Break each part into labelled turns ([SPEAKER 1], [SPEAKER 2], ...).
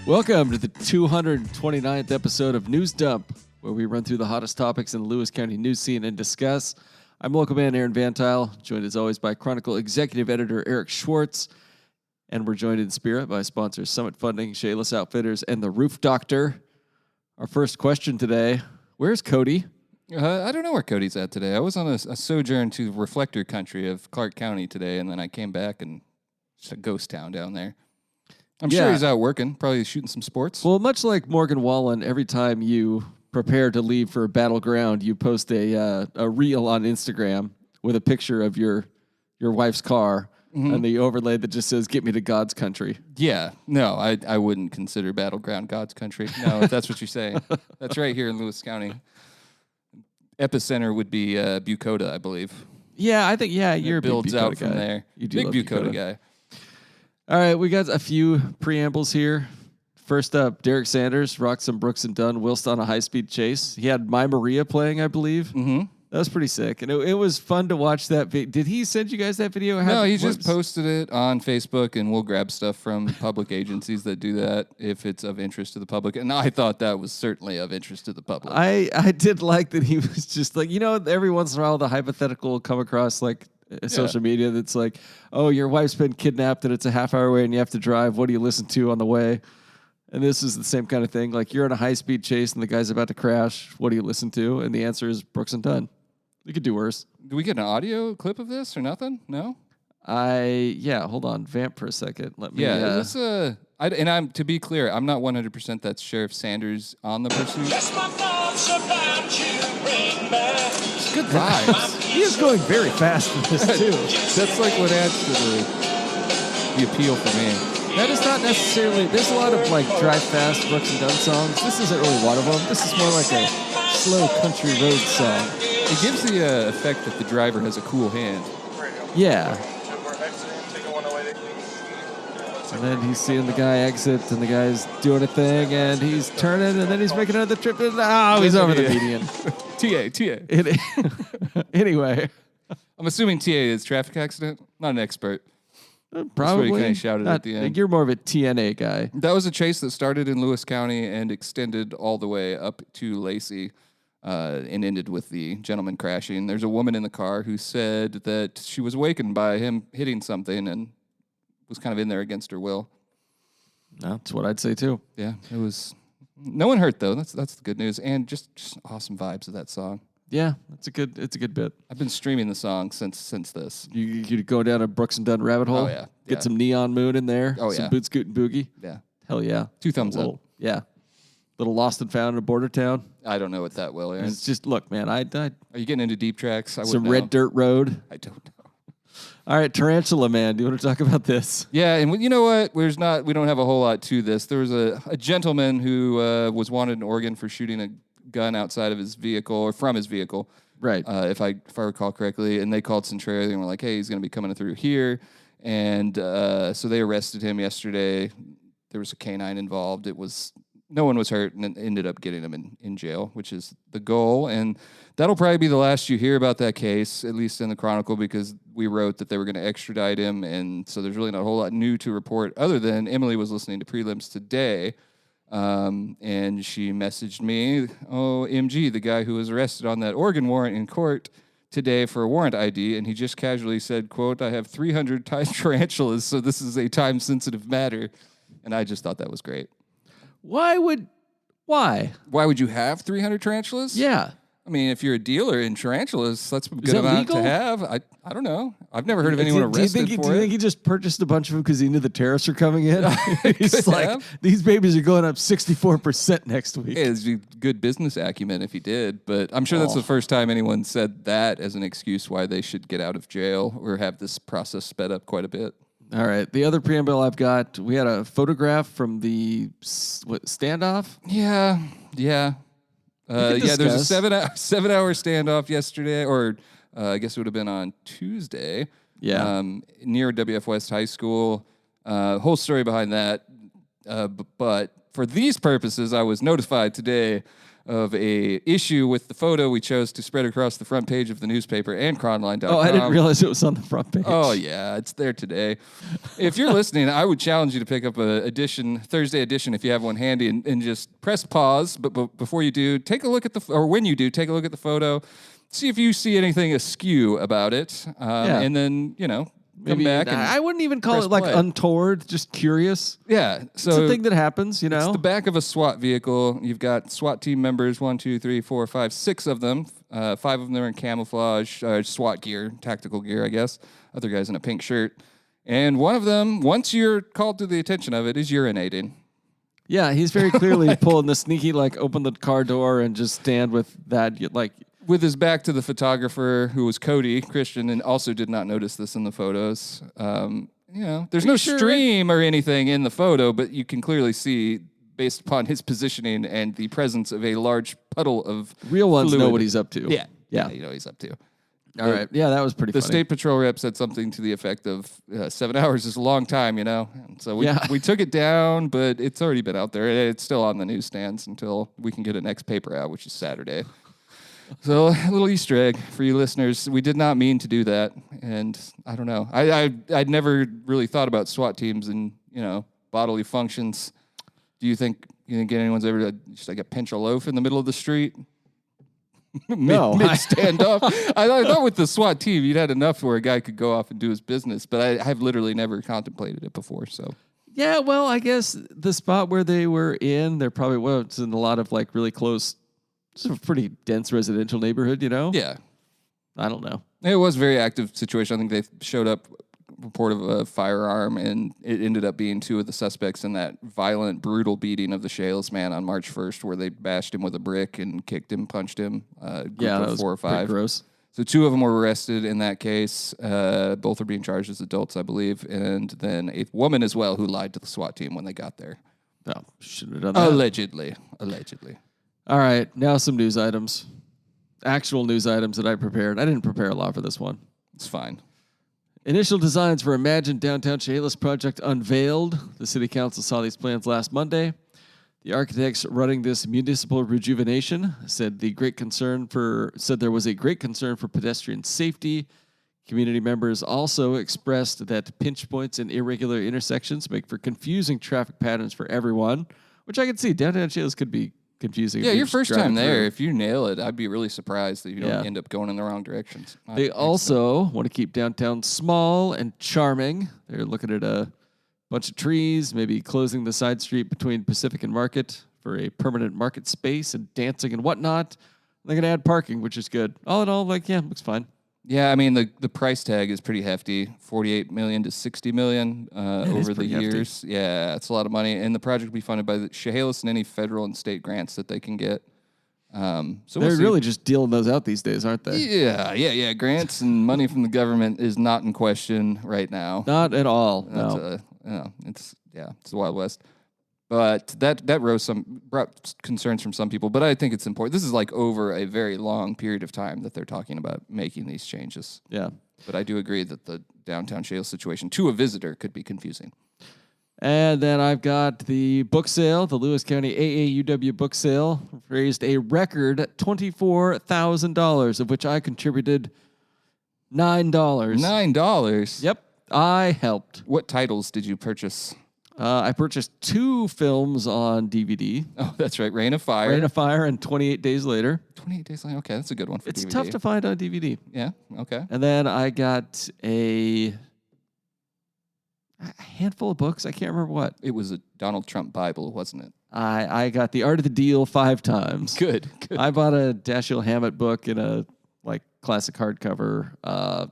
[SPEAKER 1] Welcome to the 229th episode of News Dump, where we run through the hottest topics in the Lewis County news scene and discuss. I'm local man Aaron VanTuyl, joined as always by Chronicle Executive Editor Eric Schwartz, and we're joined in spirit by sponsors Summit Funding, Shayless Outfitters, and the Roof Doctor. Our first question today, where's Cody?
[SPEAKER 2] I don't know where Cody's at today. I was on a sojourn to Reflector Country of Clark County today, and then I came back and it's a ghost town down there. I'm sure he's out working, probably shooting some sports.
[SPEAKER 1] Well, much like Morgan Wallen, every time you prepare to leave for a battleground, you post a reel on Instagram with a picture of your wife's car and the overlay that just says, "Get me to God's country."
[SPEAKER 2] Yeah, no, I wouldn't consider Battleground God's country. No, if that's what you're saying. That's right here in Lewis County. Epicenter would be Bucota, I believe.
[SPEAKER 1] Yeah, I think, you're a big
[SPEAKER 2] builds
[SPEAKER 1] Bucota
[SPEAKER 2] out
[SPEAKER 1] guy.
[SPEAKER 2] from there.
[SPEAKER 1] You do
[SPEAKER 2] big
[SPEAKER 1] love
[SPEAKER 2] Bucota guy.
[SPEAKER 1] All right, we got a few preambles here. First up, Derek Sanders rocked some Brooks and Dunn whilst on a high-speed chase. He had My Maria playing, I believe. Mm-hmm. That was pretty sick, and it was fun to watch that. Did he send you guys that video?
[SPEAKER 2] No, he just posted it on Facebook, and we'll grab stuff from public agencies that do that if it's of interest to the public. And I thought that was certainly of interest to the public.
[SPEAKER 1] I did like that he was just like, every once in a while the hypothetical will come across like social media that's like, oh, your wife's been kidnapped and it's a half hour away and you have to drive. What do you listen to on the way? And this is the same kind of thing. Like, you're on a high-speed chase and the guy's about to crash. What do you listen to? And the answer is Brooks and Dunn. You could do worse.
[SPEAKER 2] Do we get an audio clip of this or nothing? No?
[SPEAKER 1] Hold on. Vamp for a second. Let me.
[SPEAKER 2] Yeah, I'm to be clear, I'm not 100% that's Sheriff Sanders on the pursuit.
[SPEAKER 3] Yes, my thoughts about you bring back.
[SPEAKER 2] It's good vibes.
[SPEAKER 1] He is going very fast in this, too.
[SPEAKER 2] That's like what adds to the appeal for me.
[SPEAKER 1] That is not necessarily. There's a lot of like drive fast Brooks and Dunn songs. This isn't really one of them. This is more like a slow country road song.
[SPEAKER 2] It gives the effect that the driver has a cool hand.
[SPEAKER 1] Yeah. And then he's seeing the guy exit, and the guy's doing a thing, and he's turning, and then he's making another trip. And, he's over the median.
[SPEAKER 2] TA.
[SPEAKER 1] Anyway.
[SPEAKER 2] I'm assuming TA is traffic accident. Not an expert.
[SPEAKER 1] Probably.
[SPEAKER 2] That's what he kind of shouted at the end.
[SPEAKER 1] You're more of a TNA guy.
[SPEAKER 2] That was a chase that started in Lewis County and extended all the way up to Lacey and ended with the gentleman crashing. There's a woman in the car who said that she was awakened by him hitting something and was kind of in there against her will.
[SPEAKER 1] That's what I'd say, too.
[SPEAKER 2] Yeah, it was. No one hurt, though. That's the good news. And just awesome vibes of that song.
[SPEAKER 1] Yeah, it's a good bit.
[SPEAKER 2] I've been streaming the song since this.
[SPEAKER 1] You go down a Brooks and Dunn rabbit hole?
[SPEAKER 2] Oh, yeah.
[SPEAKER 1] Get some Neon Moon in there.
[SPEAKER 2] Oh,
[SPEAKER 1] some
[SPEAKER 2] yeah.
[SPEAKER 1] Boot Scoot and Boogie.
[SPEAKER 2] Yeah.
[SPEAKER 1] Hell yeah.
[SPEAKER 2] 2 thumbs up.
[SPEAKER 1] Yeah. Little Lost and Found in a border town.
[SPEAKER 2] I don't know it that well, Aaron.
[SPEAKER 1] It's just, look, man, I
[SPEAKER 2] Are you getting into deep tracks?
[SPEAKER 1] some Red Dirt Road.
[SPEAKER 2] I don't know.
[SPEAKER 1] All right, Tarantula Man, do you want to talk about this?
[SPEAKER 2] Yeah, and you know what? We don't have a whole lot to this. There was a gentleman who was wanted in Oregon for shooting a gun outside of his vehicle or from his vehicle.
[SPEAKER 1] Right.
[SPEAKER 2] If I recall correctly, and they called Centralia and were like, "Hey, he's going to be coming through here," and so they arrested him yesterday. There was a canine involved. No one was hurt, and it ended up getting him in jail, which is the goal. And that'll probably be the last you hear about that case, at least in the Chronicle, because we wrote that they were going to extradite him, and so there's really not a whole lot new to report other than Emily was listening to prelims today. And she messaged me, MG, the guy who was arrested on that Oregon warrant in court today for a warrant ID, and he just casually said, quote, "I have 300 tarantulas, so this is a time-sensitive matter." And I just thought that was great.
[SPEAKER 1] Why?
[SPEAKER 2] Why would you have 300 tarantulas?
[SPEAKER 1] Yeah.
[SPEAKER 2] I mean, if you're a dealer in tarantulas, that's a good amount to have. I don't know. I've never heard of anyone arrested for it.
[SPEAKER 1] Do you think he just purchased a bunch of them because he knew the tariffs are coming in? He's like, these babies are going up 64% next week.
[SPEAKER 2] Hey, it's good business acumen if he did, but I'm sure that's the first time anyone said that as an excuse why they should get out of jail or have this process sped up quite a bit.
[SPEAKER 1] All right. The other preamble I've got, we had a photograph from the standoff.
[SPEAKER 2] Yeah. There was a 7-hour standoff yesterday, or I guess it would have been on Tuesday.
[SPEAKER 1] Yeah.
[SPEAKER 2] Near WF West High School. Whole story behind that. But for these purposes, I was notified today of a issue with the photo we chose to spread across the front page of the newspaper and Cronline.com.
[SPEAKER 1] Oh, I didn't realize it was on the front page.
[SPEAKER 2] Oh, yeah, it's there today. If you're listening, I would challenge you to pick up a Thursday edition, if you have one handy, and just press pause. But before you do, take a look at when you do, take a look at the photo, see if you see anything askew about it, and then, come back. And
[SPEAKER 1] I wouldn't even call
[SPEAKER 2] press
[SPEAKER 1] it like
[SPEAKER 2] play.
[SPEAKER 1] untoward, just curious.
[SPEAKER 2] Yeah, so
[SPEAKER 1] It's a thing that happens,
[SPEAKER 2] It's the back of a SWAT vehicle. You've got SWAT team members, 1, 2, 3, 4, 5, 6 of them. 5 of them are in camouflage, SWAT gear, tactical gear, I guess. Other guy's in a pink shirt. And one of them, once you're called to the attention of it, is urinating.
[SPEAKER 1] Yeah, he's very clearly pulling the sneaky, open the car door and just stand with that,
[SPEAKER 2] With his back to the photographer, who was Cody Christian, and also did not notice this in the photos. There's no stream or anything in the photo, but you can clearly see, based upon his positioning and the presence of a large puddle of
[SPEAKER 1] real ones
[SPEAKER 2] fluid.
[SPEAKER 1] know what he's up to.
[SPEAKER 2] Yeah, you know what he's up to.
[SPEAKER 1] All right. Yeah, that was pretty
[SPEAKER 2] The
[SPEAKER 1] funny.
[SPEAKER 2] state patrol rep said something to the effect of 7 hours is a long time, And so we took it down, but it's already been out there. It's still on the newsstands until we can get a next paper out, which is Saturday. So a little Easter egg for you listeners. We did not mean to do that, and I don't know. I'd never really thought about SWAT teams and bodily functions. Do you think anyone's ever just a pinch a loaf in the middle of the street?
[SPEAKER 1] No.
[SPEAKER 2] mid standoff. I thought with the SWAT team you'd had enough where a guy could go off and do his business, but I have literally never contemplated it before. So
[SPEAKER 1] yeah, well, I guess the spot where they were in, they're probably it's in a lot of really close. It's a pretty dense residential neighborhood,
[SPEAKER 2] Yeah.
[SPEAKER 1] I don't know.
[SPEAKER 2] It was a very active situation. I think they showed up, report of a firearm, and it ended up being 2 of the suspects in that violent, brutal beating of the Shales man on March 1st, where they bashed him with a brick and kicked him, punched him.
[SPEAKER 1] Yeah, that was
[SPEAKER 2] 4 or
[SPEAKER 1] pretty
[SPEAKER 2] 5.
[SPEAKER 1] gross.
[SPEAKER 2] So 2 of them were arrested in that case. Both are being charged as adults, I believe. And then a woman as well who lied to the SWAT team when they got there.
[SPEAKER 1] No, shouldn't have done that.
[SPEAKER 2] Allegedly.
[SPEAKER 1] All right, now some news items. Actual news items that I prepared. I didn't prepare a lot for this one.
[SPEAKER 2] It's fine.
[SPEAKER 1] Initial designs for Imagine Downtown Chehalis project unveiled. The city council saw these plans last Monday. The architects running this municipal rejuvenation said there was a great concern for pedestrian safety. Community members also expressed that pinch points and irregular intersections make for confusing traffic patterns for everyone, which I can see. Downtown Chehalis could be confusing.
[SPEAKER 2] Yeah,
[SPEAKER 1] if you're
[SPEAKER 2] your
[SPEAKER 1] just
[SPEAKER 2] first
[SPEAKER 1] driving
[SPEAKER 2] time there,
[SPEAKER 1] through.
[SPEAKER 2] if you nail it, I'd be really surprised that you don't
[SPEAKER 1] Yeah.
[SPEAKER 2] end up going in the wrong directions.
[SPEAKER 1] They also want to keep downtown small and charming. They're looking at a bunch of trees, maybe closing the side street between Pacific and Market for a permanent market space and dancing and whatnot. They're going to add parking, which is good. All in all, looks fine.
[SPEAKER 2] Yeah, I mean, the price tag is pretty hefty, $48 million to $60 million over the
[SPEAKER 1] pretty hefty.
[SPEAKER 2] years. Yeah, it's a lot of money. And the project will be funded by the Chehalis and any federal and state grants that they can get. So
[SPEAKER 1] They're
[SPEAKER 2] we'll see.
[SPEAKER 1] really just dealing those out these days, aren't they?
[SPEAKER 2] Yeah. Grants and money from the government is not in question right now.
[SPEAKER 1] Not at all.
[SPEAKER 2] That's
[SPEAKER 1] No.
[SPEAKER 2] it's the Wild West. But that brought concerns from some people. But I think it's important. This is over a very long period of time that they're talking about making these changes.
[SPEAKER 1] Yeah.
[SPEAKER 2] But I do agree that the downtown Chehalis situation to a visitor could be confusing.
[SPEAKER 1] And then I've got the book sale. The Lewis County AAUW book sale raised a record $24,000, of which I contributed $9.
[SPEAKER 2] $9?
[SPEAKER 1] Yep, I helped.
[SPEAKER 2] What titles did you purchase?
[SPEAKER 1] I purchased 2 films on DVD.
[SPEAKER 2] Oh, that's right. Rain of Fire.
[SPEAKER 1] Rain of Fire and 28 Days Later.
[SPEAKER 2] 28 Days Later. Okay, that's a good one for
[SPEAKER 1] It's
[SPEAKER 2] DVD.
[SPEAKER 1] tough to find on DVD.
[SPEAKER 2] Yeah, okay.
[SPEAKER 1] And then I got a handful of books. I can't remember what.
[SPEAKER 2] It was a Donald Trump Bible, wasn't it?
[SPEAKER 1] I got The Art of the Deal 5 times.
[SPEAKER 2] Good.
[SPEAKER 1] I bought a Dashiell Hammett book in a classic hardcover, a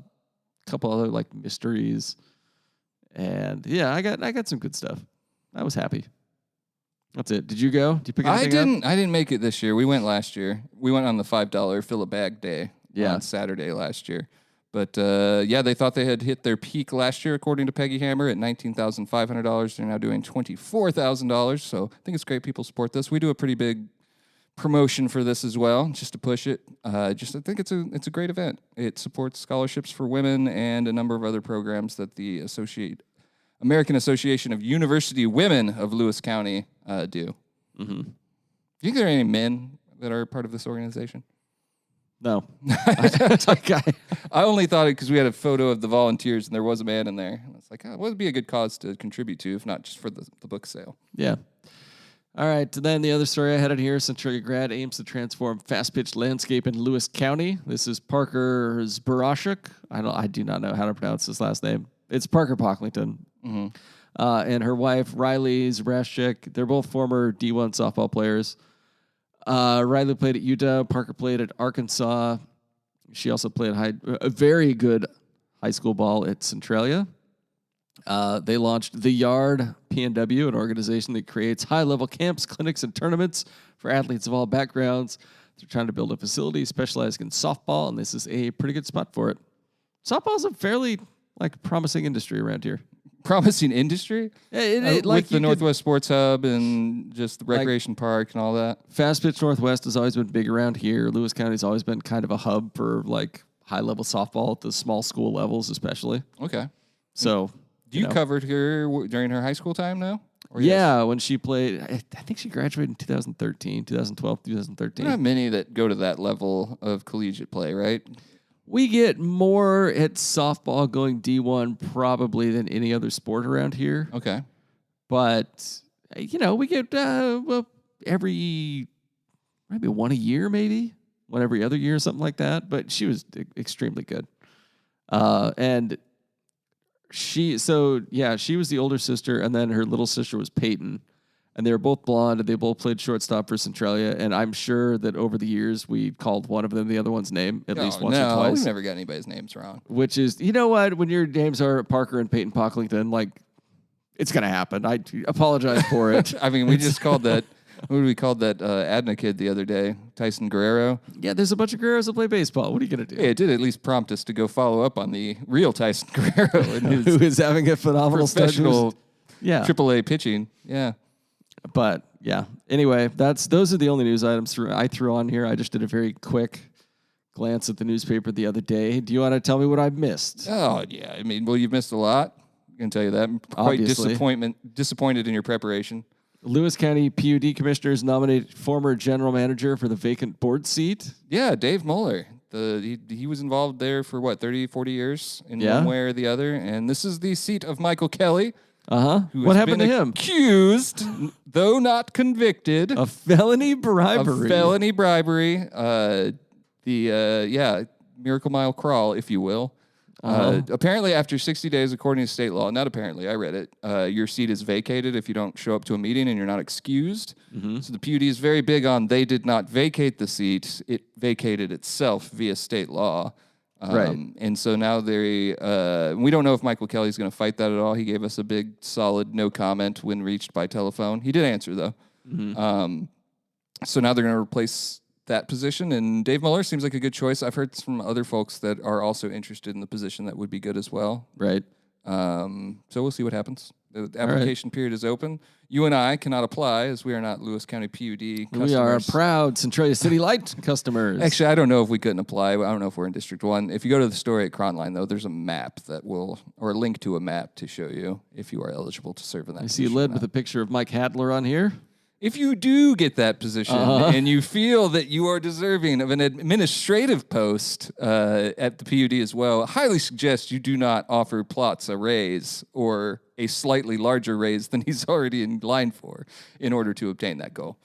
[SPEAKER 1] couple other mysteries, and yeah, I got some good stuff. I was happy. That's it. Did you go? Did you pick anything up?
[SPEAKER 2] I didn't make it this year. We went last year. We went on the $5 fill a bag day on Saturday last year. But they thought they had hit their peak last year, according to Peggy Hammer, at $19,500. They're now doing $24,000. So I think it's great people support this. We do a pretty big promotion for this as well, just to push it. I think it's a great event. It supports scholarships for women and a number of other programs that the American Association of University Women of Lewis County do.
[SPEAKER 1] Mm-hmm.
[SPEAKER 2] Do you think there are any men that are part of this organization?
[SPEAKER 1] No.
[SPEAKER 2] I only thought it because we had a photo of the volunteers and there was a man in there. And it's like, what would be a good cause to contribute to, if not just for the book sale?
[SPEAKER 1] Yeah. All right. Then the other story I had in here, Centralia grad aims to transform fast-pitched landscape in Lewis County. This is Parker Zborashuk. I do not know how to pronounce his last name. It's Parker Pocklington.
[SPEAKER 2] Mm-hmm.
[SPEAKER 1] And her wife, Riley Zborashuk. They're both former D1 softball players. Riley played at Utah. Parker played at Arkansas. She also played a very good high school ball at Centralia. They launched The Yard BMW, an organization that creates high-level camps, clinics, and tournaments for athletes of all backgrounds. They're trying to build a facility specialized in softball, and this is a pretty good spot for it. Softball is a fairly promising industry around here.
[SPEAKER 2] Promising industry? With the Northwest Sports Hub and just the recreation park and all that.
[SPEAKER 1] Fast Pitch Northwest has always been big around here. Lewis County's always been kind of a hub for high-level softball at the small school levels, especially.
[SPEAKER 2] Okay.
[SPEAKER 1] So,
[SPEAKER 2] you covered her during her high school time now?
[SPEAKER 1] Yeah, when she played, I think she graduated in 2013, 2012, 2013.
[SPEAKER 2] There are not many that go to that level of collegiate play, right?
[SPEAKER 1] We get more at softball going D1 probably than any other sport around here.
[SPEAKER 2] Okay.
[SPEAKER 1] But, we get every, maybe one a year, one every other year, something like that. But she was extremely good. And she was the older sister, and then her little sister was Peyton. And they were both blonde, and they both played shortstop for Centralia. And I'm sure that over the years, we called one of them the other one's name at least once or twice.
[SPEAKER 2] We've never got anybody's names wrong.
[SPEAKER 1] Which is, you know what? When your names are Parker and Peyton Pocklington, it's going to happen. I apologize for it.
[SPEAKER 2] I mean, we just called that, what did we call that Adna kid the other day? Tyson Guerrero?
[SPEAKER 1] Yeah, there's a bunch of Guerreros that play baseball. What are you going to do?
[SPEAKER 2] Yeah, it did at least prompt us to go follow up on the real Tyson Guerrero.
[SPEAKER 1] Who is having a phenomenal
[SPEAKER 2] professional
[SPEAKER 1] AAA
[SPEAKER 2] pitching. Yeah.
[SPEAKER 1] But yeah, anyway, those are the only news items I threw on here. I just did a very quick glance at the newspaper the other day. Do you want to tell me what I missed?
[SPEAKER 2] Oh yeah, I mean, you've missed a lot. I can tell you that. I'm quite disappointed in your preparation.
[SPEAKER 1] Lewis County PUD commissioners nominate former general manager for the vacant board seat.
[SPEAKER 2] Yeah, Dave Mueller. He was involved there for 30, 40 years in one way or the other, and this is the seat of Michael Kelly.
[SPEAKER 1] What happened to him?
[SPEAKER 2] Accused, though not convicted,
[SPEAKER 1] of felony bribery.
[SPEAKER 2] Miracle Mile crawl, if you will. Apparently, after 60 days, according to state law, not apparently, I read it, your seat is vacated if you don't show up to a meeting and you're not excused. Mm-hmm. So the PUD is very big on they did not vacate the seat; it vacated itself via state law.
[SPEAKER 1] Right.
[SPEAKER 2] And so now we don't know if Michael Kelly's going to fight that at all. He gave us a big, solid no comment when reached by telephone. He did answer, though. Mm-hmm. So now they're going to replace that position, and Dave Mueller seems like a good choice. I've heard from other folks that are also interested in the position that would be good as well.
[SPEAKER 1] Right.
[SPEAKER 2] So we'll see what happens. The application period is open. You and I cannot apply as we are not Lewis County PUD customers.
[SPEAKER 1] We are proud Centralia City Light customers.
[SPEAKER 2] Actually, I don't know if we couldn't apply. I don't know if we're in District 1. If you go to the story at Cronline, though, there's a map or a link to a map to show you if you are eligible to serve in that position.
[SPEAKER 1] I see you led with a picture of Mike Hadler on here.
[SPEAKER 2] If you do get that position and you feel that you are deserving of an administrative post at the PUD as well, I highly suggest you do not offer Plotz a raise or a slightly larger raise than he's already in line for in order to obtain that goal.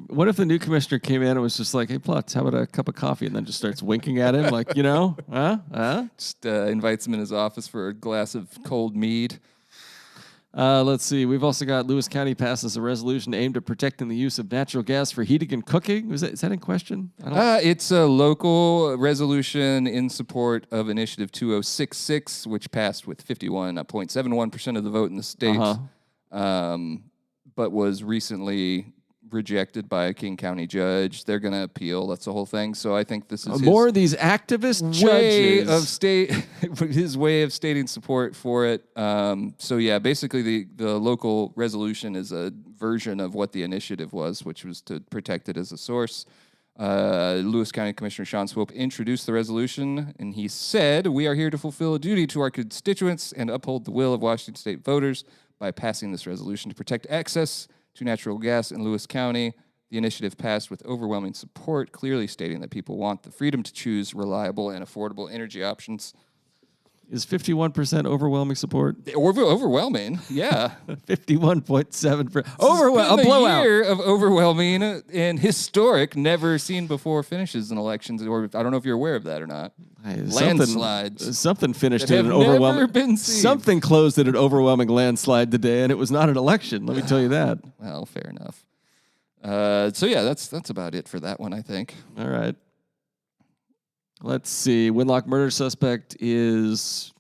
[SPEAKER 1] What if the new commissioner came in and was just like, hey, Plotz, how about a cup of coffee? And then just starts winking at him like,
[SPEAKER 2] Just invites him in his office for a glass of cold mead.
[SPEAKER 1] Let's see. We've also got Lewis County passes a resolution aimed at protecting the use of natural gas for heating and cooking. Is that in question?
[SPEAKER 2] It's a local resolution in support of Initiative 2066, which passed with 51.71% of the vote in the state, but was recently rejected by a King County judge. They're going to appeal. That's the whole thing. So I think this is
[SPEAKER 1] more of these activist judges.
[SPEAKER 2] His way of stating support for it. So yeah, basically the local resolution is a version of what the initiative was, which was to protect it as a source. Lewis County Commissioner Sean Swope introduced the resolution, and he said, "We are here to fulfill a duty to our constituents and uphold the will of Washington State voters by passing this resolution to protect access to natural gas in Lewis County. The initiative passed with overwhelming support, clearly stating that people want the freedom to choose reliable and affordable energy options.
[SPEAKER 1] Is 51% overwhelming support?
[SPEAKER 2] Overwhelming, yeah.
[SPEAKER 1] 51.7 for
[SPEAKER 2] A
[SPEAKER 1] blowout.
[SPEAKER 2] year of overwhelming and historic, never seen before finishes in elections. Or I don't know if you're aware of that or not.
[SPEAKER 1] Hey,
[SPEAKER 2] Landslides.
[SPEAKER 1] Something finished
[SPEAKER 2] that
[SPEAKER 1] in an
[SPEAKER 2] have never
[SPEAKER 1] overwhelming.
[SPEAKER 2] been seen.
[SPEAKER 1] Something closed in an overwhelming landslide today, and it was not an election. Let me tell you that.
[SPEAKER 2] Well, fair enough. So yeah, that's about it for that one, I think.
[SPEAKER 1] All right. Let's see. Winlock murder suspect is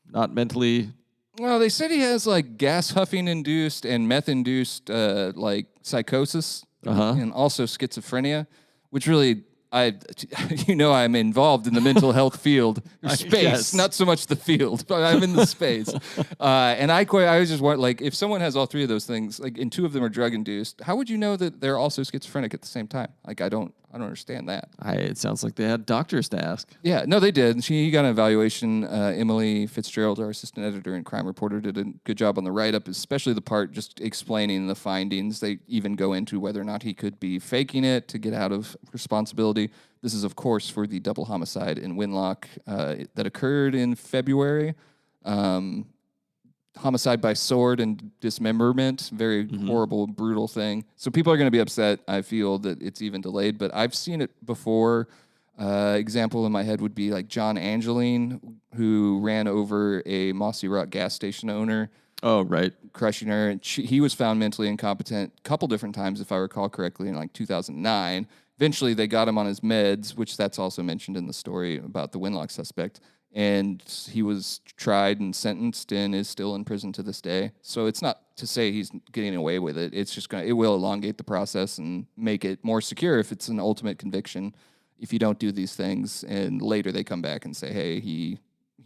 [SPEAKER 1] not mentally.
[SPEAKER 2] Well, they said he has like gas huffing induced and meth induced like psychosis and also schizophrenia, which really I'm involved in the mental health field or space,
[SPEAKER 1] Yes.
[SPEAKER 2] not so much the field, but I'm in the space. And I was just want like if someone has all three of those things, like and two of them are drug induced, how would you know that they're also schizophrenic at the same time? Like I don't understand that.
[SPEAKER 1] It sounds like they had doctors to ask.
[SPEAKER 2] Yeah, no, they did. He got an evaluation. Emily Fitzgerald, our assistant editor and crime reporter, did a good job on the write-up, especially the part just explaining the findings. They even go into whether or not he could be faking it to get out of responsibility. This is, of course, for the double homicide in Winlock that occurred in February. Homicide by sword and dismemberment, very horrible, brutal thing. So people are going to be upset, I feel, that it's even delayed, but I've seen it before. Example in my head would be like John Angeline, who ran over a Mossy Rock gas station owner.
[SPEAKER 1] Oh, right.
[SPEAKER 2] Crushing her. And he was found mentally incompetent a couple different times, if I recall correctly, in like 2009. Eventually, they got him on his meds, which that's also mentioned in the story about the Winlock suspect. And he was tried and sentenced and is still in prison to this day. So it's not to say he's getting away with it. It's just it will elongate the process and make it more secure if it's an ultimate conviction. If you don't do these things and later they come back and say, hey, he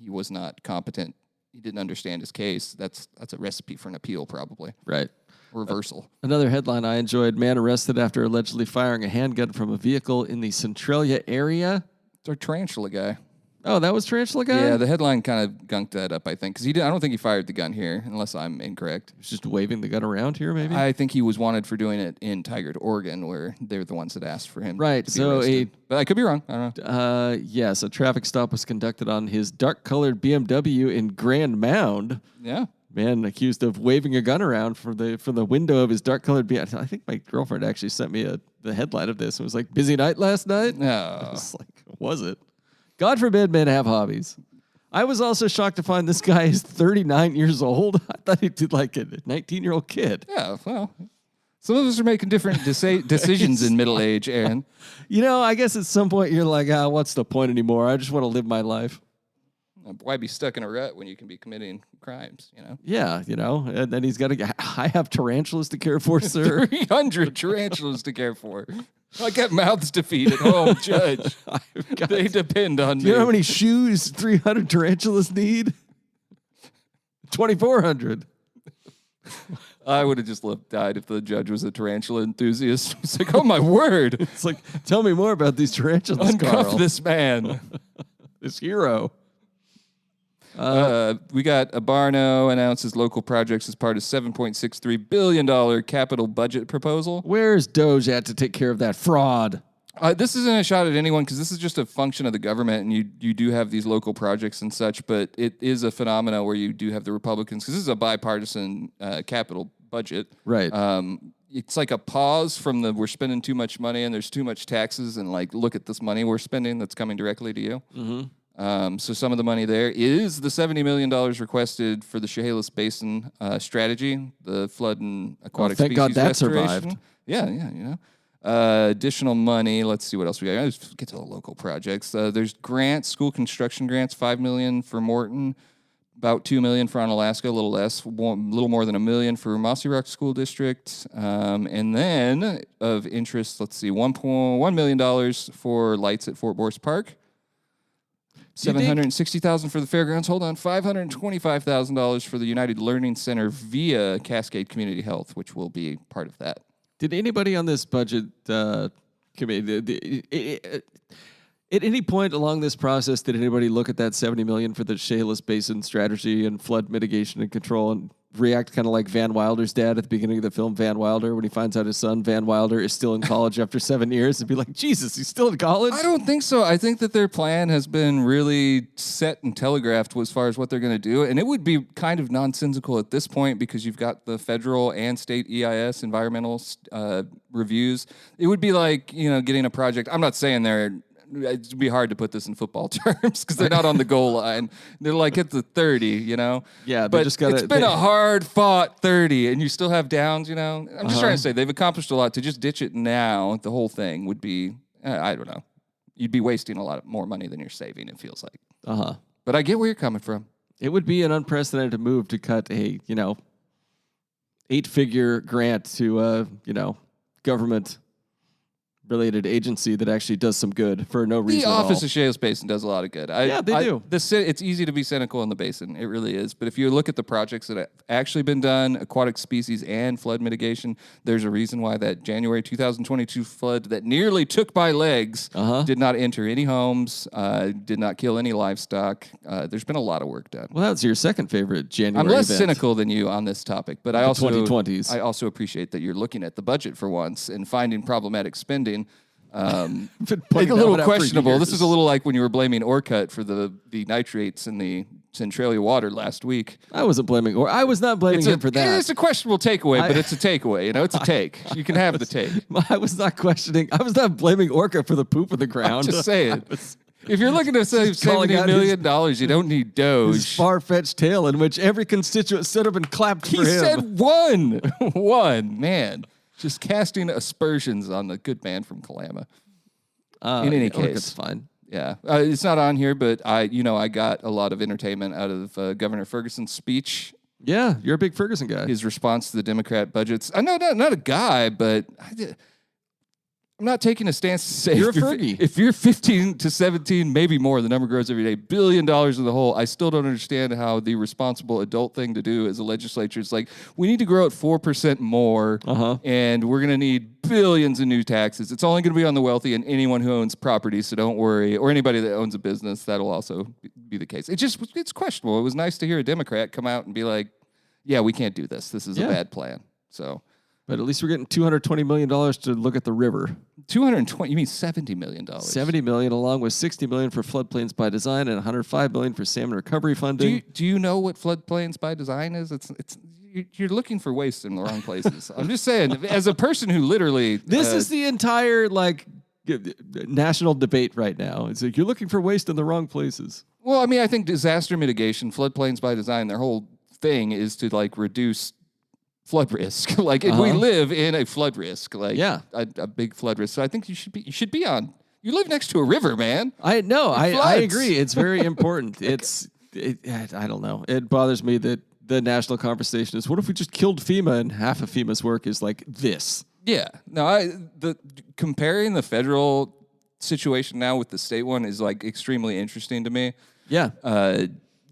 [SPEAKER 2] was not competent, he didn't understand his case, that's a recipe for an appeal probably.
[SPEAKER 1] Right.
[SPEAKER 2] Reversal.
[SPEAKER 1] Another headline I enjoyed: man arrested after allegedly firing a handgun from a vehicle in the Centralia area.
[SPEAKER 2] It's our tarantula guy.
[SPEAKER 1] Oh, that was Tarantula guy?
[SPEAKER 2] Yeah, the headline kind of gunked that up, I think, because I don't think he fired the gun here, unless I'm incorrect.
[SPEAKER 1] He was just waving the gun around here, maybe?
[SPEAKER 2] I think he was wanted for doing it in Tigard, Oregon, where they're the ones that asked for him
[SPEAKER 1] Right,
[SPEAKER 2] to be
[SPEAKER 1] so
[SPEAKER 2] arrested. But I could be wrong. I don't know.
[SPEAKER 1] Yes, a traffic stop was conducted on his dark-colored BMW in Grand Mound.
[SPEAKER 2] Yeah.
[SPEAKER 1] Man accused of waving a gun around from the window of his dark-colored BMW. I think my girlfriend actually sent me the headline of this. It was like, busy night last night? I
[SPEAKER 2] No.
[SPEAKER 1] was like, was it? God forbid men have hobbies. I was also shocked to find this guy is 39 years old. I thought he did like a 19-year-old kid.
[SPEAKER 2] Yeah, well, some of us are making different decisions in middle age, Aaron.
[SPEAKER 1] You know, I guess at some point you're like, what's the point anymore? I just want to live my life.
[SPEAKER 2] Why be stuck in a rut when you can be committing crimes, you know?
[SPEAKER 1] Yeah, you know, and then he's got to, I have tarantulas to care for, sir.
[SPEAKER 2] 300 tarantulas to care for. I got mouths to feed at home, Judge. They depend on
[SPEAKER 1] Do
[SPEAKER 2] me.
[SPEAKER 1] you know how many shoes 300 tarantulas need? 2,400.
[SPEAKER 2] I would have just died if the judge was a tarantula enthusiast. It's like, oh my word.
[SPEAKER 1] It's like, tell me more about these tarantulas,
[SPEAKER 2] Uncuff
[SPEAKER 1] Carl.
[SPEAKER 2] this man.
[SPEAKER 1] This hero.
[SPEAKER 2] We got Abarno announces local projects as part of $7.63 billion capital budget proposal.
[SPEAKER 1] Where's Doge at to take care of that fraud?
[SPEAKER 2] This isn't a shot at anyone because this is just a function of the government, and you do have these local projects and such, but it is a phenomena where you do have the Republicans, because this is a bipartisan capital budget.
[SPEAKER 1] Right.
[SPEAKER 2] It's like a pause from we're spending too much money and there's too much taxes, and like, look at this money we're spending that's coming directly to you. Mm-hmm. So some of the money there is the $70 million requested for the Chehalis Basin strategy, the flood and aquatic
[SPEAKER 1] thank
[SPEAKER 2] species
[SPEAKER 1] God that
[SPEAKER 2] restoration.
[SPEAKER 1] survived.
[SPEAKER 2] Yeah, you know. Additional money. Let's see what else we got. Let's get to the local projects. There's grants, school construction grants, $5 million for Morton, about $2 million for Onalaska, a little less, a little more than $1 million for Mossy Rock School District, and then of interest, let's see, $1 million for lights at Fort Worth Park. $760,000 for the fairgrounds. Hold on, $525,000 for the United Learning Center via Cascade Community Health, which will be part of that.
[SPEAKER 1] Did anybody on this budget committee, at any point along this process, did anybody look at that $70 million for the Chehalis Basin strategy and flood mitigation and control react kind of like Van Wilder's dad at the beginning of the film Van Wilder when he finds out his son Van Wilder is still in college after 7 years and be like, Jesus, he's still in college?
[SPEAKER 2] I don't think so. I think that their plan has been really set and telegraphed as far as what they're going to do. And it would be kind of nonsensical at this point because you've got the federal and state EIS environmental reviews. It would be like, getting a project. I'm not saying it'd be hard to put this in football terms because they're not on the goal line. They're like at the 30,
[SPEAKER 1] Yeah,
[SPEAKER 2] but
[SPEAKER 1] it's
[SPEAKER 2] been a hard-fought 30, and you still have downs, I'm just trying to say they've accomplished a lot. To just ditch it now, the whole thing would be, I don't know. You'd be wasting a lot more money than you're saving, it feels like. But I get where you're coming from.
[SPEAKER 1] It would be an unprecedented move to cut a, 8-figure grant to, government related agency that actually does some good for no reason.
[SPEAKER 2] The Office of Shales Basin does a lot of good.
[SPEAKER 1] They do.
[SPEAKER 2] It's easy to be cynical in the basin. It really is. But if you look at the projects that have actually been done, aquatic species and flood mitigation, there's a reason why that January 2022 flood that nearly took by legs did not enter any homes, did not kill any livestock. There's been a lot of work done.
[SPEAKER 1] Well, that's your second favorite January
[SPEAKER 2] I'm less
[SPEAKER 1] event.
[SPEAKER 2] cynical than you on this topic, but I
[SPEAKER 1] 2020s.
[SPEAKER 2] I also appreciate that you're looking at the budget for once and finding problematic spending. A little questionable. This is a little like when you were blaming Orcut for the nitrates in the Centralia water last week.
[SPEAKER 1] I wasn't blaming, or I was not blaming him for that.
[SPEAKER 2] It's a questionable takeaway, but it's a takeaway. It's a take. You can have the take.
[SPEAKER 1] I was not questioning. I was not blaming Orca for the poop in the ground.
[SPEAKER 2] Just saying. If you're looking to save $70 million, you don't need Doge.
[SPEAKER 1] His far-fetched tale in which every constituent stood up and clapped for him.
[SPEAKER 2] He said one, man. Just casting aspersions on the good man from Kalama. In any case,
[SPEAKER 1] it's fine.
[SPEAKER 2] Yeah, it's not on here, but I got a lot of entertainment out of Governor Ferguson's speech.
[SPEAKER 1] Yeah, you're a big Ferguson guy.
[SPEAKER 2] His response to the Democrat budgets. I know not a guy, but I'm not taking a stance to say
[SPEAKER 1] you're a Fergie.
[SPEAKER 2] If you're 15 to 17, maybe more, the number grows every day, $1 billion in the hole. I still don't understand how the responsible adult thing to do as a legislature is like, we need to grow at 4% more, and we're going to need billions in new taxes. It's only going to be on the wealthy and anyone who owns property, so don't worry. Or anybody that owns a business, that'll also be the case. It's questionable. It was nice to hear a Democrat come out and be like, yeah, we can't do this. This is a bad plan. So...
[SPEAKER 1] But at least we're getting $220 million to look at the river.
[SPEAKER 2] 220? You mean $70 million?
[SPEAKER 1] $70 million, along with $60 million for floodplains by design and $105 million for salmon recovery funding.
[SPEAKER 2] Do you know what floodplains by design is? You're looking for waste in the wrong places. I'm just saying, as a person who literally
[SPEAKER 1] this is the entire national debate right now. It's like you're looking for waste in the wrong places.
[SPEAKER 2] Well, I mean, I think disaster mitigation, floodplains by design, their whole thing is to reduce flood risk. We live in a flood risk, a big flood risk. So I think you should be on. You live next to a river, man.
[SPEAKER 1] I agree. It's very important. I don't know. It bothers me that the national conversation is, what if we just killed FEMA and half of FEMA's work is like this? Yeah.
[SPEAKER 2] No, comparing the federal situation now with the state one is extremely interesting to me.
[SPEAKER 1] Yeah.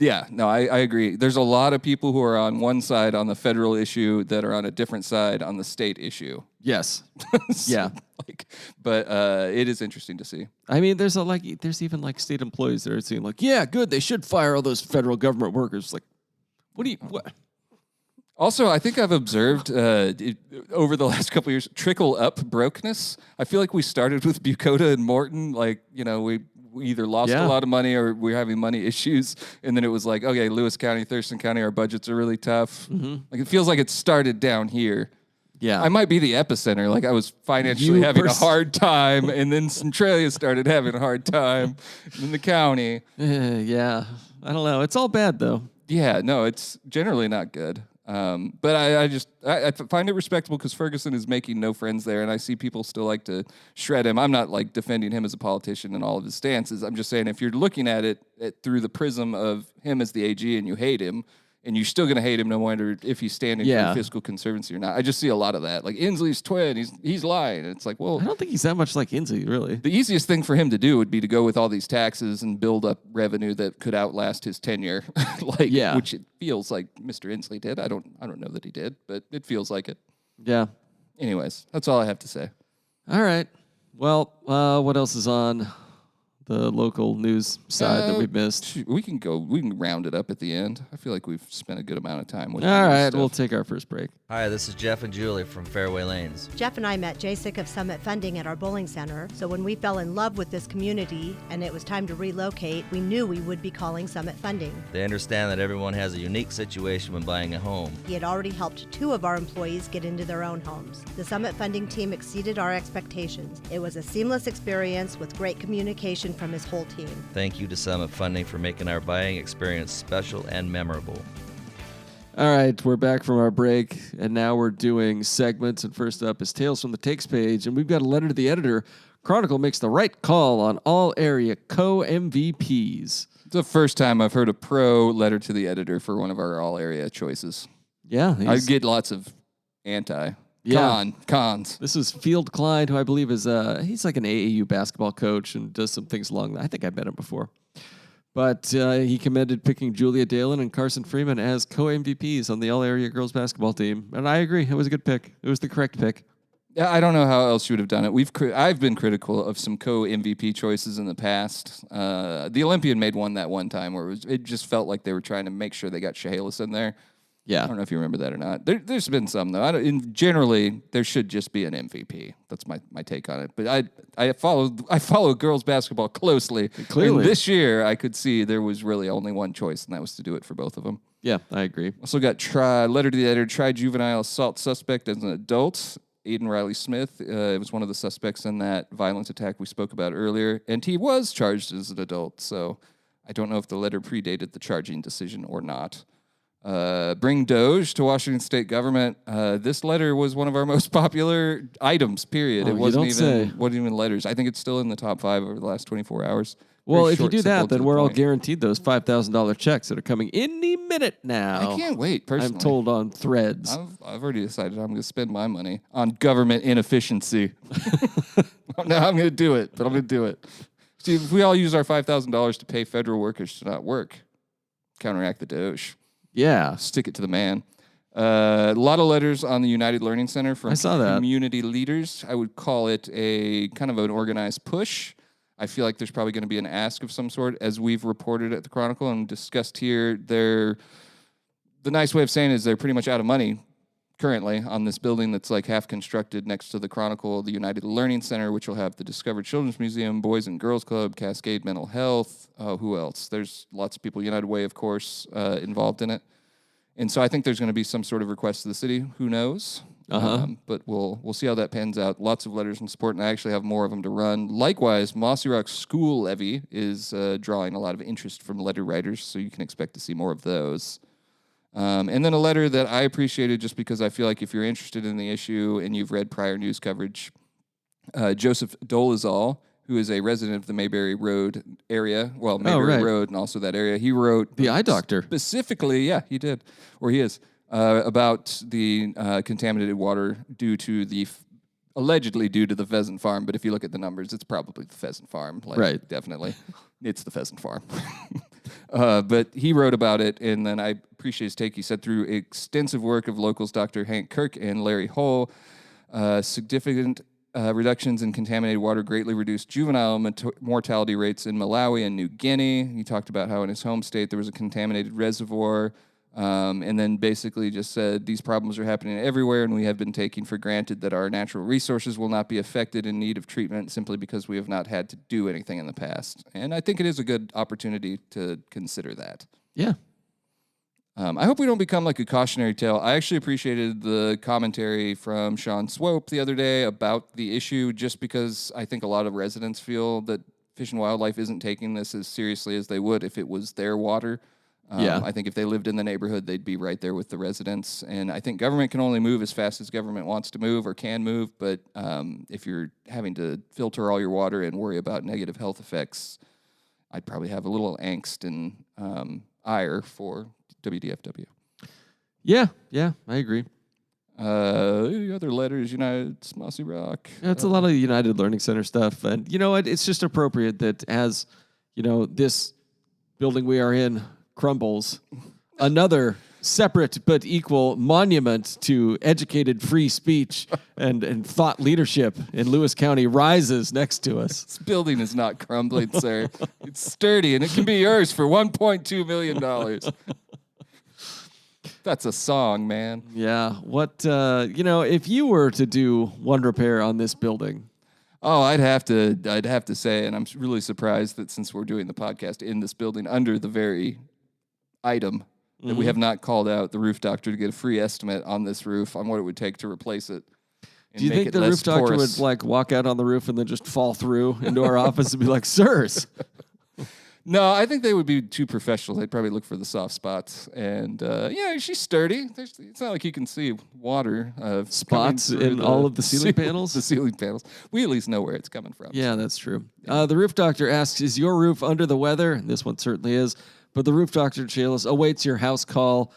[SPEAKER 2] Yeah, no, I agree. There's a lot of people who are on one side on the federal issue that are on a different side on the state issue.
[SPEAKER 1] Yes. Yeah.
[SPEAKER 2] But it is interesting to see.
[SPEAKER 1] I mean, there's even state employees that are saying yeah, good, they should fire all those federal government workers. What?
[SPEAKER 2] Also, I think I've observed over the last couple of years, trickle up brokenness. I feel like we started with Bucota and Morton, we either lost a lot of money or we're having money issues. And then it was okay, Lewis County, Thurston County, our budgets are really tough. Mm-hmm. It feels like it started down here.
[SPEAKER 1] Yeah.
[SPEAKER 2] I might be the epicenter. I was financially having a hard time, and then Centralia started having a hard time in the county.
[SPEAKER 1] Yeah. I don't know. It's all bad, though.
[SPEAKER 2] Yeah, no, it's generally not good. But I find it respectable because Ferguson is making no friends there, and I see people still like to shred him. I'm not defending him as a politician and all of his stances. I'm just saying if you're looking at it through the prism of him as the AG and you hate him, and you're still going to hate him no matter if he's standing for fiscal conservancy or not. I just see a lot of that. Inslee's twin, he's lying. And it's well...
[SPEAKER 1] I don't think he's that much like Inslee, really.
[SPEAKER 2] The easiest thing for him to do would be to go with all these taxes and build up revenue that could outlast his tenure. Which it feels like Mr. Inslee did. I don't know that he did, but it feels like it.
[SPEAKER 1] Yeah.
[SPEAKER 2] Anyways, that's all I have to say.
[SPEAKER 1] All right. Well, what else is on the local news side that we've missed.
[SPEAKER 2] We can round it up at the end. I feel like we've spent a good amount of time with
[SPEAKER 1] All
[SPEAKER 2] the news
[SPEAKER 1] right,
[SPEAKER 2] stuff.
[SPEAKER 1] we'll take our first break.
[SPEAKER 4] Hi, this is Jeff and Julie from Fairway Lanes.
[SPEAKER 5] Jeff and I met Jasic of Summit Funding at our bowling center, so when we fell in love with this community and it was time to relocate, we knew we would be calling Summit Funding.
[SPEAKER 4] They understand that everyone has a unique situation when buying a home.
[SPEAKER 5] He had already helped 2 of our employees get into their own homes. The Summit Funding team exceeded our expectations. It was a seamless experience with great communication from his whole team.
[SPEAKER 4] Thank you to Summit Funding for making our buying experience special and memorable.
[SPEAKER 1] All right, we're back from our break, and now we're doing segments. And first up is Tales from the Takes page, and we've got a letter to the editor. Chronicle makes the right call on all area co-MVPs.
[SPEAKER 2] It's the first time I've heard a pro letter to the editor for one of our all-area choices.
[SPEAKER 1] Yeah.
[SPEAKER 2] I get lots of anti.
[SPEAKER 1] Yeah.
[SPEAKER 2] Cons.
[SPEAKER 1] This is Field Klein, who I believe is he's like an AAU basketball coach and does some things along that. I think I've met him before. But he commended picking Julia Dalen and Carson Freeman as co-MVPs on the all-area girls basketball team. And I agree. It was a good pick. It was the correct pick.
[SPEAKER 2] Yeah, I don't know how else you would have done it. I've been critical of some co-MVP choices in the past. The Olympian made one that one time where it just felt like they were trying to make sure they got Chehalis in there.
[SPEAKER 1] Yeah.
[SPEAKER 2] I don't know if you remember that or not. There's been some, though. Generally, there should just be an MVP. That's my take on it. But I follow girls basketball closely.
[SPEAKER 1] Clearly.
[SPEAKER 2] And this year, I could see there was really only one choice, and that was to do it for both of them.
[SPEAKER 1] Yeah, I agree.
[SPEAKER 2] Also got letter to the editor, juvenile assault suspect as an adult. Aiden Riley Smith was one of the suspects in that violence attack we spoke about earlier, and he was charged as an adult. So I don't know if the letter predated the charging decision or not. Bring Doge to Washington State government. This letter was one of our most popular items, period.
[SPEAKER 1] Oh,
[SPEAKER 2] it wasn't even letters. I think it's still in the top 5 over the last 24 hours.
[SPEAKER 1] Well,
[SPEAKER 2] Very
[SPEAKER 1] if you
[SPEAKER 2] short,
[SPEAKER 1] do
[SPEAKER 2] simple,
[SPEAKER 1] that,
[SPEAKER 2] to
[SPEAKER 1] then
[SPEAKER 2] the
[SPEAKER 1] we're all
[SPEAKER 2] point.
[SPEAKER 1] guaranteed those $5,000 checks that are coming any minute now.
[SPEAKER 2] I can't wait, personally.
[SPEAKER 1] I'm told on Threads.
[SPEAKER 2] I've already decided I'm going to spend my money on government inefficiency. No, I'm going to do it, but I'm going to do it. See, if we all use our $5,000 to pay federal workers to not work, counteract the Doge.
[SPEAKER 1] Yeah.
[SPEAKER 2] Stick it to the man. A lot of letters on the United Learning Center from
[SPEAKER 1] I saw that.
[SPEAKER 2] community leaders. I would call it a kind of an organized push. I feel like there's probably going to be an ask of some sort, as we've reported at the Chronicle and discussed here. The nice way of saying it is they're pretty much out of money currently on this building that's like half constructed next to the Chronicle, the United Learning Center, which will have the Discovered Children's Museum, Boys and Girls Club, Cascade Mental Health. Who else? There's lots of people, United Way, of course, involved in it. And so I think there's going to be some sort of request to the city. Who knows? But we'll see how that pans out. Lots of letters in support, and I actually have more of them to run. Likewise, Mossy Rock's school levy is drawing a lot of interest from letter writers, so you can expect to see more of those. And then a letter that I appreciated just because I feel like if you're interested in the issue and you've read prior news coverage, Joseph Dolezal, who is a resident of the Mayberry Road area, Mayberry Road and also that area, he wrote...
[SPEAKER 1] The eye doctor.
[SPEAKER 2] Specifically, yeah, he did, or he is, about the contaminated water allegedly due to the pheasant farm, but if you look at the numbers, it's probably the pheasant farm.
[SPEAKER 1] Right.
[SPEAKER 2] Definitely. It's the pheasant farm. But he wrote about it, and then I appreciate his take. He said, through extensive work of locals Dr. Hank Kirk and Larry Hull, significant reductions in contaminated water greatly reduced juvenile mortality rates in Malawi and New Guinea. He talked about how in his home state there was a contaminated reservoir, and then basically just said these problems are happening everywhere, and we have been taking for granted that our natural resources will not be affected in need of treatment simply because we have not had to do anything in the past. And I think it is a good opportunity to consider that.
[SPEAKER 1] Yeah.
[SPEAKER 2] I hope we don't become like a cautionary tale. I actually appreciated the commentary from Sean Swope the other day about the issue, just because I think a lot of residents feel that Fish and Wildlife isn't taking this as seriously as they would if it was their water. I think if they lived in the neighborhood, they'd be right there with the residents. And I think government can only move as fast as government wants to move or can move. But if you're having to filter all your water and worry about negative health effects, I'd probably have a little angst and ire for WDFW.
[SPEAKER 1] Yeah, I agree.
[SPEAKER 2] Other letters, United, Mossy Rock.
[SPEAKER 1] Yeah, it's a lot of United Learning Center stuff. And you know what? It's just appropriate that as, this building we are in crumbles, another separate but equal monument to educated free speech and thought leadership in Lewis County rises next to us.
[SPEAKER 2] This building is not crumbling, sir. It's sturdy, and it can be yours for $1.2 million. That's a song, man.
[SPEAKER 1] Yeah. What, if you were to do one repair on this building,
[SPEAKER 2] Oh, I'd have to say, and I'm really surprised that since we're doing the podcast in this building under the very item that we have not called out the roof doctor to get a free estimate on this roof on what it would take to replace it.
[SPEAKER 1] do you think the roof doctor would like walk out on the roof and then just fall through into our office and be like, sirs?
[SPEAKER 2] No, I think they would be too professional. They'd probably look for the soft spots. And, she's sturdy. It's not like you can see water.
[SPEAKER 1] Spots in all of the ceiling panels?
[SPEAKER 2] The ceiling panels. We at least know where it's coming from.
[SPEAKER 1] Yeah, that's true. The roof doctor asks, is your roof under the weather? And this one certainly is. But the roof doctor, Chalice, awaits your house call.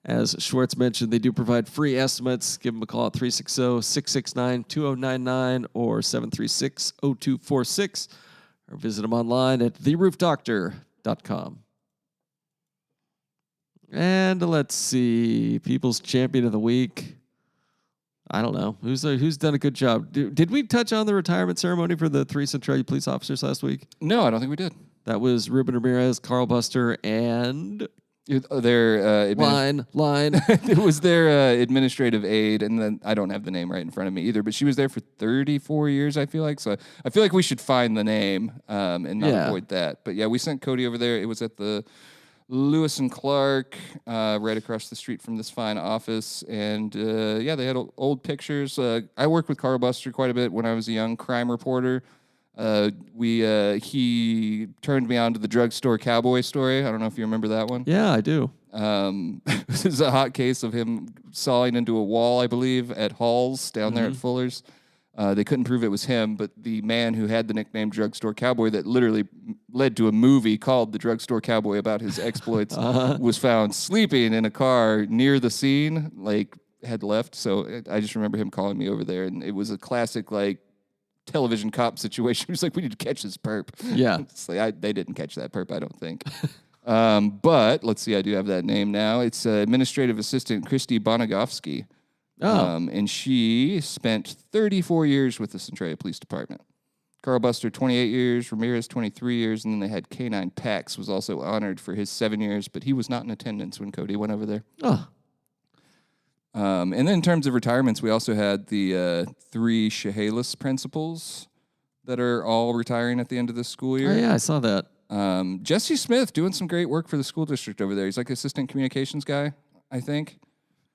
[SPEAKER 1] As Schwartz mentioned, they do provide free estimates. Give them a call at 360-669-2099 or 736-0246. Or visit them online at theroofdoctor.com. And let's see, People's Champion of the Week. I don't know. Who's done a good job? Did we touch on the retirement ceremony for the 3 Centralia police officers last week?
[SPEAKER 2] No, I don't think we did.
[SPEAKER 1] That was Ruben Ramirez, Carl Buster, and...
[SPEAKER 2] Their
[SPEAKER 1] line.
[SPEAKER 2] It was their administrative aide, and then I don't have the name right in front of me either, but she was there for 34 years, I feel like. So I feel like we should find the name and not avoid that. But yeah, we sent Cody over there. It was at the Lewis and Clark, right across the street from this fine office. And they had old pictures. I worked with Carl Buster quite a bit when I was a young crime reporter. He turned me on to the drugstore cowboy story. I don't know if you remember that one.
[SPEAKER 1] Yeah, I do.
[SPEAKER 2] This is a hot case of him sawing into a wall, I believe, at Hall's down there at Fuller's. They couldn't prove it was him, but the man who had the nickname Drugstore Cowboy that literally led to a movie called The Drugstore Cowboy about his exploits was found sleeping in a car near the scene, had left. So I just remember him calling me over there, and it was a classic, television cop situation. He was like, we need to catch this perp.
[SPEAKER 1] Yeah.
[SPEAKER 2] It's like, they didn't catch that perp, I don't think. But let's see, I do have that name now. It's Administrative Assistant Christy Bonagovsky. And she spent 34 years with the Centralia Police Department. Carl Buster, 28 years, Ramirez, 23 years, and then they had K9 Pax was also honored for his 7 years, but he was not in attendance when Cody went over there.
[SPEAKER 1] Oh.
[SPEAKER 2] And then in terms of retirements, we also had the 3 Chehalis principals that are all retiring at the end of this school year.
[SPEAKER 1] Oh, yeah, I saw that.
[SPEAKER 2] Jesse Smith doing some great work for the school district over there. He's like assistant communications guy, I think.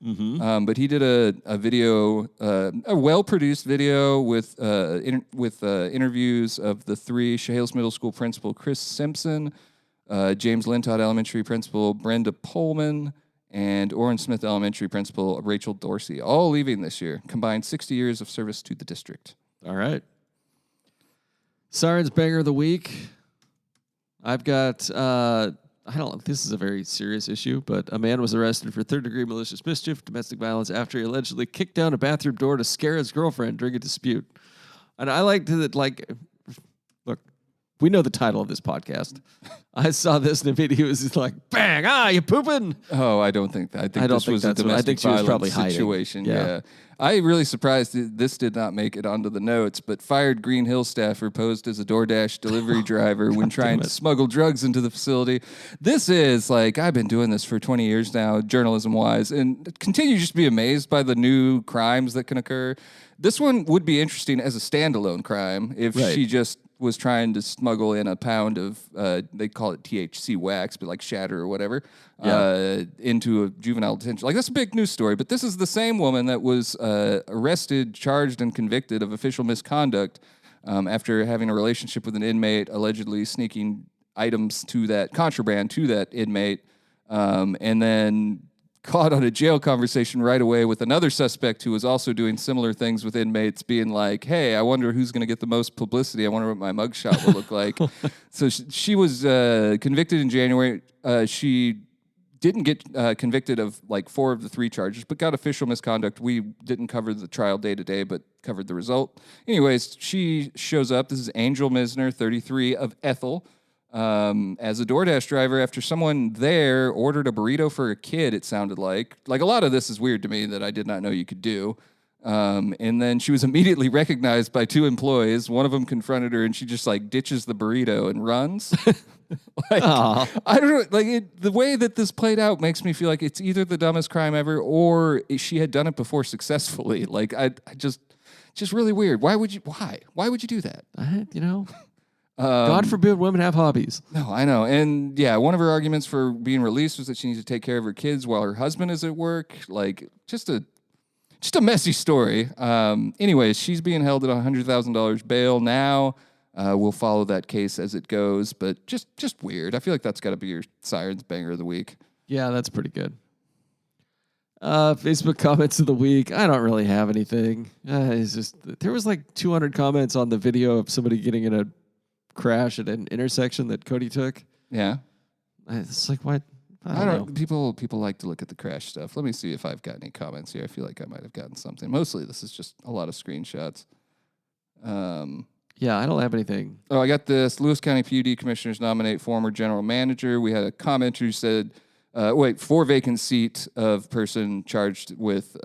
[SPEAKER 1] Mm-hmm.
[SPEAKER 2] But he did a video, a well-produced video with interviews of the 3 Chehalis Middle School principal, Chris Simpson, James Lintodd Elementary principal, Brenda Pullman, and Orange Smith Elementary principal Rachel Dorsey, all leaving this year. Combined 60 years of service to the district.
[SPEAKER 1] All right. Sirens Banger of the Week. I've got, this is a very serious issue, but a man was arrested for third-degree malicious mischief, domestic violence, after he allegedly kicked down a bathroom door to scare his girlfriend during a dispute. And I like to, look, we know the title of this podcast. I saw this in a video. It was just like, bang, you pooping?
[SPEAKER 2] Oh, I don't think that. I think was a domestic
[SPEAKER 1] she was probably
[SPEAKER 2] violence situation. Yeah. I really surprised this did not make it onto the notes, but fired Green Hill staffer posed as a DoorDash delivery driver when trying to smuggle drugs into the facility. This is I've been doing this for 20 years now, journalism-wise, and continue just to be amazed by the new crimes that can occur. This one would be interesting as a standalone crime if she just was trying to smuggle in a pound of, they call it THC wax, but shatter or whatever, into a juvenile detention. That's a big news story, but this is the same woman that was arrested, charged, and convicted of official misconduct after having a relationship with an inmate, allegedly sneaking items to that contraband to that inmate, and then caught on a jail conversation right away with another suspect who was also doing similar things with inmates, being like, hey, I wonder who's going to get the most publicity. I wonder what my mugshot will look like. So she was convicted in January. She didn't get convicted of 4 of the 3 charges, but got official misconduct. We didn't cover the trial day to day, but covered the result. Anyways, she shows up. This is Angel Misner, 33, of Ethel. as a DoorDash driver after someone there ordered a burrito for a kid, it sounded like. Like, a lot of this is weird to me that I did not know you could do. And then she was immediately recognized by 2 employees. One of them confronted her, and she just, like, ditches the burrito and runs. Like, I don't know. Like, the way that this played out makes me feel like it's either the dumbest crime ever or she had done it before successfully. Like, I just really weird. Why would you do that?
[SPEAKER 1] God forbid women have hobbies.
[SPEAKER 2] No, I know. And yeah, one of her arguments for being released was that she needs to take care of her kids while her husband is at work. Like, just a messy story. Anyways, she's being held at $100,000 bail now. We'll follow that case as it goes, but just weird. I feel like that's got to be your Sirens banger of the week.
[SPEAKER 1] Yeah, that's pretty good. Facebook comments of the week. I don't really have anything. It's just there was like 200 comments on the video of somebody getting in a crash at an intersection that Cody took.
[SPEAKER 2] Yeah,
[SPEAKER 1] it's like what? I don't
[SPEAKER 2] know. People like to look at the crash stuff. Let me see if I've got any comments here. I feel like I might have gotten something. Mostly, this is just a lot of screenshots.
[SPEAKER 1] Yeah, I don't have anything.
[SPEAKER 2] Oh, I got this. Lewis County PUD commissioners nominate former general manager. We had a commenter who said, 4 vacant seat of person charged with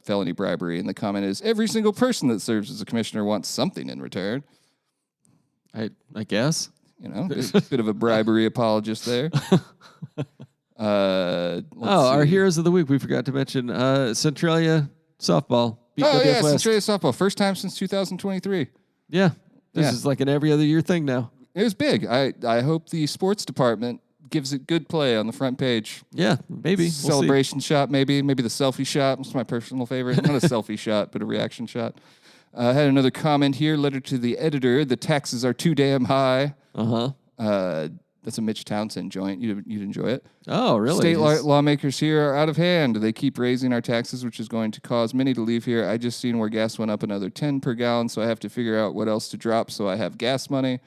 [SPEAKER 2] felony bribery. And the comment is, every single person that serves as a commissioner wants something in return.
[SPEAKER 1] I guess.
[SPEAKER 2] Bit of a bribery apologist there.
[SPEAKER 1] Our heroes of the week. We forgot to mention Centralia softball.
[SPEAKER 2] Beat WF West. Centralia softball. First time since 2023.
[SPEAKER 1] Yeah. This is like an every other year thing now.
[SPEAKER 2] It was big. I hope the sports department gives it good play on the front page.
[SPEAKER 1] Yeah, maybe.
[SPEAKER 2] Celebration shot, maybe. Maybe the selfie shot. It's my personal favorite. Not a selfie shot, but a reaction shot. I had another comment here. Letter to the editor. The taxes are too damn high. That's a Mitch Townsend joint. You'd enjoy it.
[SPEAKER 1] Oh, really?
[SPEAKER 2] State lawmakers here are out of hand. They keep raising our taxes, which is going to cause many to leave here. I just seen where gas went up another 10 per gallon, so I have to figure out what else to drop so I have gas money.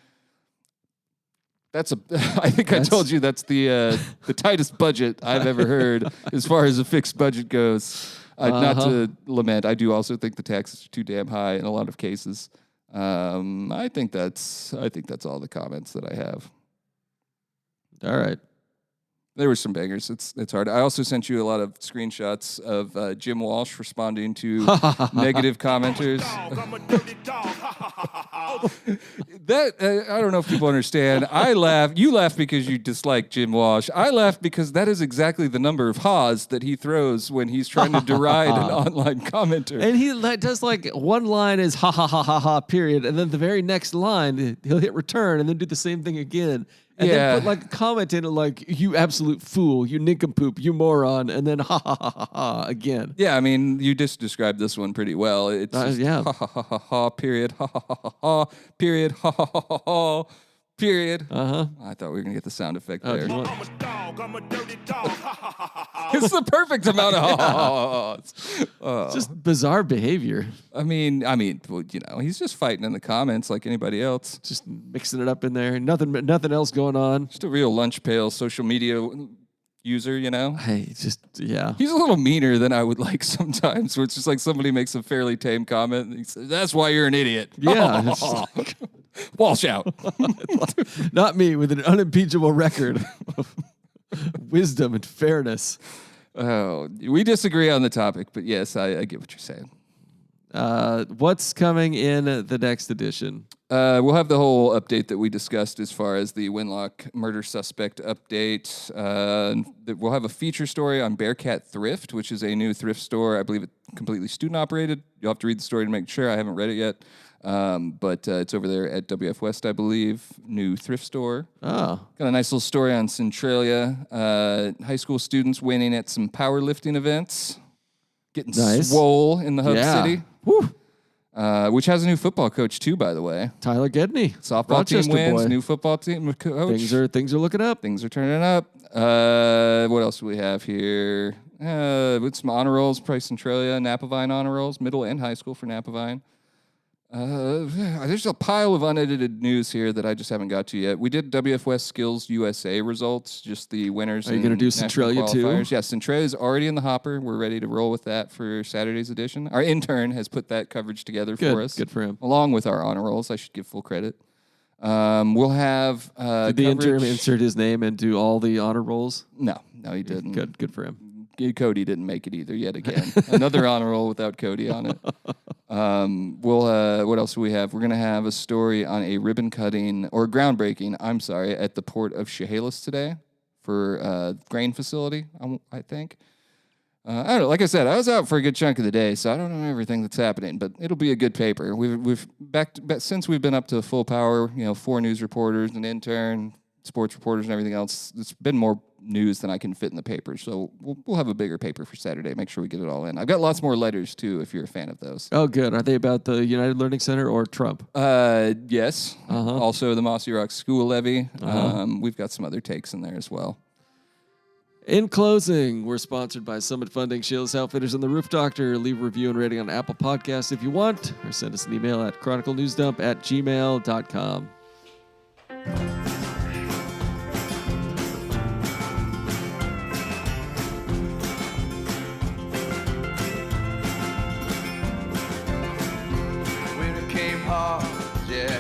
[SPEAKER 2] I told you that's the tightest budget I've ever heard as far as a fixed budget goes. Not to lament, I do also think the taxes are too damn high in a lot of cases. I think that's all the comments that I have.
[SPEAKER 1] All right.
[SPEAKER 2] There were some bangers. It's hard. I also sent you a lot of screenshots of Jim Walsh responding to negative commenters. I don't know if people understand. I laugh. You laugh because you dislike Jim Walsh. I laugh because that is exactly the number of haws that he throws when he's trying to deride an online commenter.
[SPEAKER 1] And he does like one line is ha ha ha ha ha period, and then the very next line he'll hit return and then do the same thing again. And then put like a comment in it like, you absolute fool, you nincompoop, you moron, and then ha ha ha ha ha again.
[SPEAKER 2] Yeah, I mean, you just described this one pretty well. It's just ha ha ha ha ha, period, ha ha ha ha ha, period, ha ha ha ha ha, period. I thought we were going to get the sound effect there.
[SPEAKER 3] I'm a dog, I'm a dirty dog.
[SPEAKER 2] It's the perfect amount of ha-ha-has.
[SPEAKER 1] It's just bizarre behavior.
[SPEAKER 2] I mean, well, he's just fighting in the comments like anybody else.
[SPEAKER 1] Just mixing it up in there. Nothing else going on.
[SPEAKER 2] Just a real lunch pail social media user,
[SPEAKER 1] He's a
[SPEAKER 2] little meaner than I would like sometimes, where it's just like somebody makes a fairly tame comment and he says, that's why you're an idiot.
[SPEAKER 1] Yeah.
[SPEAKER 2] Walsh out.
[SPEAKER 1] Not me, with an unimpeachable record of wisdom and fairness.
[SPEAKER 2] Oh, we disagree on the topic, but yes, I get what you're saying.
[SPEAKER 1] What's coming in the next edition?
[SPEAKER 2] We'll have the whole update that we discussed as far as the Winlock murder suspect update. We'll have a feature story on Bearcat Thrift, which is a new thrift store. I believe it's completely student operated. You'll have to read the story to make sure. I haven't read it yet. But it's over there at WF West, I believe. New thrift store.
[SPEAKER 1] Oh.
[SPEAKER 2] Got a nice little story on Centralia. High school students winning at some powerlifting events. Getting swole in the hub city.
[SPEAKER 1] Woo.
[SPEAKER 2] Which has a new football coach too, by the way.
[SPEAKER 1] Tyler Gedney.
[SPEAKER 2] Softball
[SPEAKER 1] Rochester
[SPEAKER 2] team wins,
[SPEAKER 1] boy.
[SPEAKER 2] new football team coach.
[SPEAKER 1] Things are looking up.
[SPEAKER 2] Things are turning up. What else do we have here? With some honor rolls, Price Centralia, Napavine honor rolls, middle and high school for Napavine. There's a pile of unedited news here that I just haven't got to yet. We did WF West Skills USA results, just the winners.
[SPEAKER 1] Are you going to do Centralia too?
[SPEAKER 2] Yeah, Centralia is already in the hopper. We're ready to roll with that for Saturday's edition. Our intern has put that coverage together for us.
[SPEAKER 1] Good for him.
[SPEAKER 2] Along with our honor rolls. I should give full credit. We'll have
[SPEAKER 1] Did the interim
[SPEAKER 2] coverage-
[SPEAKER 1] insert his name and do all the honor rolls?
[SPEAKER 2] No, he didn't.
[SPEAKER 1] Good for him.
[SPEAKER 2] Cody didn't make it either yet again. Another honor roll without Cody on it. What else do we have? We're going to have a story on a ribbon cutting or groundbreaking, at the port of Chehalis today for a grain facility, I think. I don't know. Like I said, I was out for a good chunk of the day, so I don't know everything that's happening, but it'll be a good paper. We've since we've been up to full power, 4 news reporters, an intern, sports reporters, and everything else. It's been more news than I can fit in the paper, so we'll have a bigger paper for Saturday. Make sure we get it all in. I've got lots more letters too, if you're a fan of those.
[SPEAKER 1] Oh, good. Are they about the United Learning Center or Trump?
[SPEAKER 2] Yes. Also the Mossy Rock School levy. We've got some other takes in there as well.
[SPEAKER 1] In closing, we're sponsored by Summit Funding, Sheila's Outfitters, and the Roof Doctor. Leave a review and rating on Apple Podcasts if you want, or send us an email at chroniclenewsdump@gmail.com.
[SPEAKER 6] Winter came hard, yeah.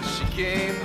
[SPEAKER 6] She came